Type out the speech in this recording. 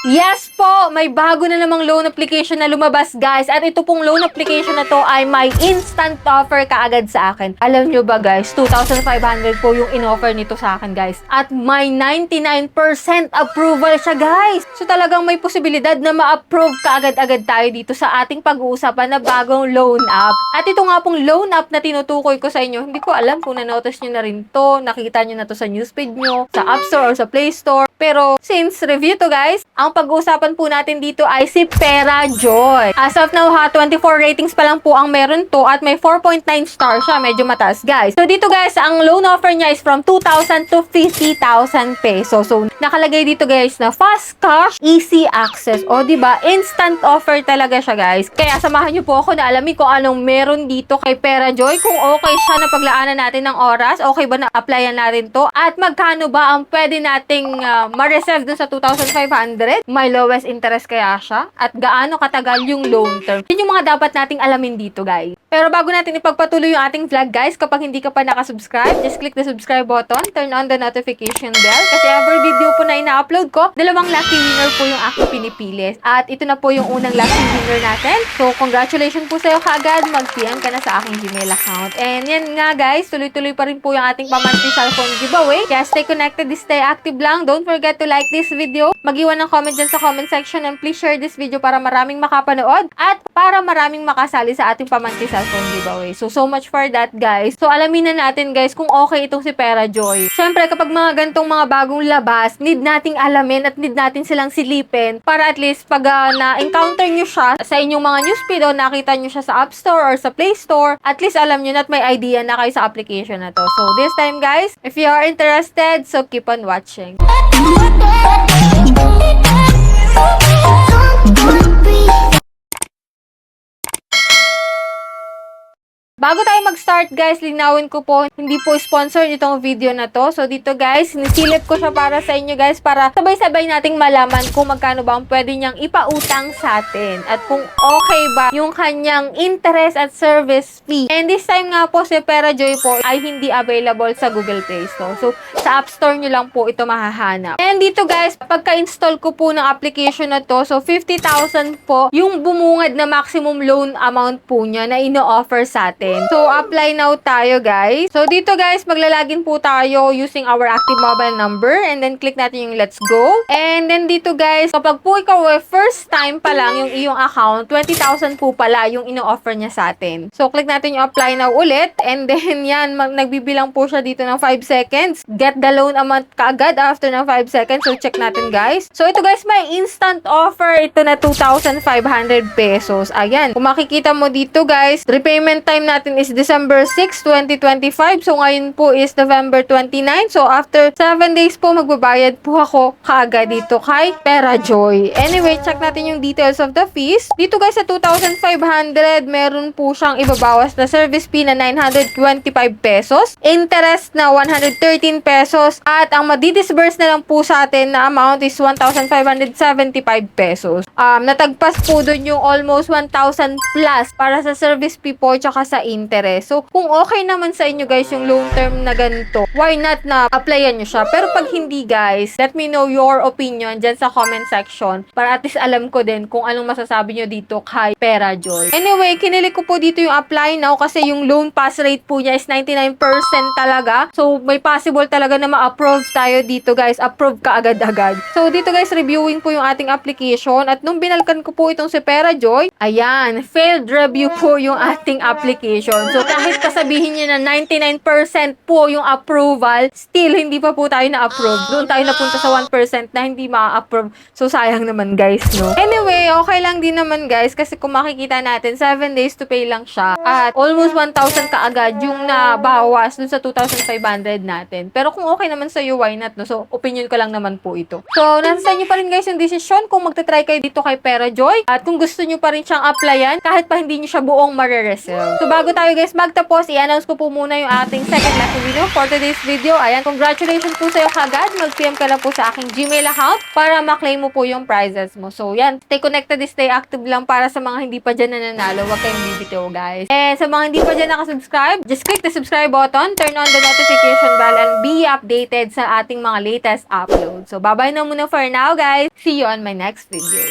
Yes po, may bago na namang loan application na lumabas guys. At ito pong loan application na to ay may instant offer kaagad sa akin. Alam nyo ba guys, 2,500 po yung in-offer nito sa akin guys. At may 99% approval siya guys. So talagang may posibilidad na ma-approve kaagad-agad tayo dito sa ating pag-uusapan na bagong loan app. At ito nga pong loan app na tinutukoy ko sa inyo, hindi ko alam kung na-notice nyo na rin to, nakita nyo na to sa newsfeed nyo, sa App Store or sa Play Store. Pero since review to guys, ang pag-uusapan po natin dito ay si Perajoy. As of now ha, 24 ratings pa lang po ang meron to at may 4.9 star siya. Medyo mataas guys. So dito guys, ang loan offer niya is from 2,000 to 50,000 pesos. So nakalagay dito guys na fast cash, easy access. O diba, instant offer talaga siya guys. Kaya samahan niyo po ako na alamin kung anong meron dito kay Perajoy. Kung okay siya na paglaanan natin ng oras, okay ba na applyan natin to? At magkano ba ang pwede nating ma-reserve dun sa 2,500? May lowest interest kaya siya? At gaano katagal yung loan term? Yun yung mga dapat nating alamin dito, guys. Pero bago natin ipagpatuloy yung ating vlog, guys, kapag hindi ka pa nakasubscribe, just click the subscribe button, turn on the notification bell, kasi every video po na ina-upload ko, dalawang lucky winner po yung aking pinipili. At ito na po yung unang lucky winner natin. So, congratulations po sa'yo kaagad. Mag-PM ka na sa aking Gmail account. And yan nga, guys, tuloy-tuloy pa rin po yung ating pamanti cellphone giveaway. Kaya stay connected, stay active lang. Don't forget to like this video, mag-iwan ng comment dyan sa comment section, and please share this video para maraming makapanood at para maraming makasali sa ating pamanti cellphone giveaway. So much for that guys. So alamin na natin guys kung okay itong si Perajoy. Syempre kapag mga gantong mga bagong labas, need nating alamin at need natin silang silipin para at least pag na-encounter nyo siya sa inyong mga newsfeed o nakita nyo siya sa App Store or sa Play Store, at least alam nyo na at may idea na kayo sa application na to. So this time guys, if you are interested, so keep on watching. Bago tayo mag-start guys, linawin ko po, hindi po sponsor itong video na to. So dito guys, nisilip ko siya para sa inyo guys, para sabay-sabay nating malaman kung magkano ba ang pwede niyang ipautang sa atin. At kung okay ba yung kanyang interest at service fee. And this time nga po si Perajoy po ay hindi available sa Google Play Store. So sa App Store nyo lang po ito mahahanap. And dito guys, pagka-install ko po ng application na to, so 50,000 po yung bumungad na maximum loan amount po niya na ino-offer sa atin. So, apply now tayo, guys. So, dito, guys, maglalagin po tayo using our active mobile number and then click natin yung let's go. And then dito, guys, kapag po ikaw first time pa lang yung iyong account, 20,000 po pala yung ino-offer niya sa atin. So, click natin yung apply now ulit and then yan, nagbibilang po siya dito ng 5 seconds. Get the loan amount kaagad after ng 5 seconds. So, check natin, guys. So, ito, guys, may instant offer. Ito na 2,500 pesos. Ayan. Kung makikita mo dito, guys, repayment time natin is December 6, 2025. So, ngayon po is November 29. So, after 7 days po, magbabayad po ako kaagad dito kay Perajoy. Anyway, check natin yung details of the fees. Dito guys, sa 2,500, meron po siyang ibabawas na service fee na 925 pesos. Interest na 113 pesos. At ang madidisburse na lang po sa atin na amount is 1,575 pesos. Natagpas po dun yung almost 1,000 plus para sa service fee po tsaka sa interest. So, kung okay naman sa inyo guys yung long term na ganito, why not na applyan nyo siya? Pero pag hindi guys, let me know your opinion dyan sa comment section para at least alam ko din kung anong masasabi nyo dito kay Perajoy. Anyway, kinilik ko po dito yung apply now kasi yung loan pass rate po niya is 99% talaga. So, may possible talaga na ma-approve tayo dito guys. Approve ka agad-agad. So, dito guys, reviewing po yung ating application at nung binalkan ko po itong si Perajoy, ayan, failed review po yung ating application. So, kahit pasabihin nyo na 99% po yung approval, still, hindi pa po tayo na-approve. Doon tayo napunta sa 1% na hindi ma-approve. So, sayang naman, guys, no? Anyway, okay lang din naman, guys, kasi kung makikita natin, 7 days to pay lang siya. At almost 1,000 kaagad yung nabawas dun sa 2,500 natin. Pero kung okay naman sa'yo, why not, no? So, opinion ko lang naman po ito. So, nasa sa inyo pa rin, guys, yung decision kung magta-try kayo dito kay Perajoy. At kung gusto nyo pa rin siyang applyan, kahit pa hindi nyo siya buong marireserve. So, bago bago tayo guys magtapos, i-announce ko po muna yung ating second lucky winner for today's video. Ayan, congratulations po sa'yo kagad. Mag-PM ka lang po sa aking Gmail account para ma-claim mo po yung prizes mo. So yan, stay connected, stay active lang para sa mga hindi pa dyan nananalo. Huwag kayong bibitiw guys. And sa mga hindi pa dyan nakasubscribe, just click the subscribe button, turn on the notification bell, and be updated sa ating mga latest uploads. So bye-bye na muna for now guys. See you on my next video.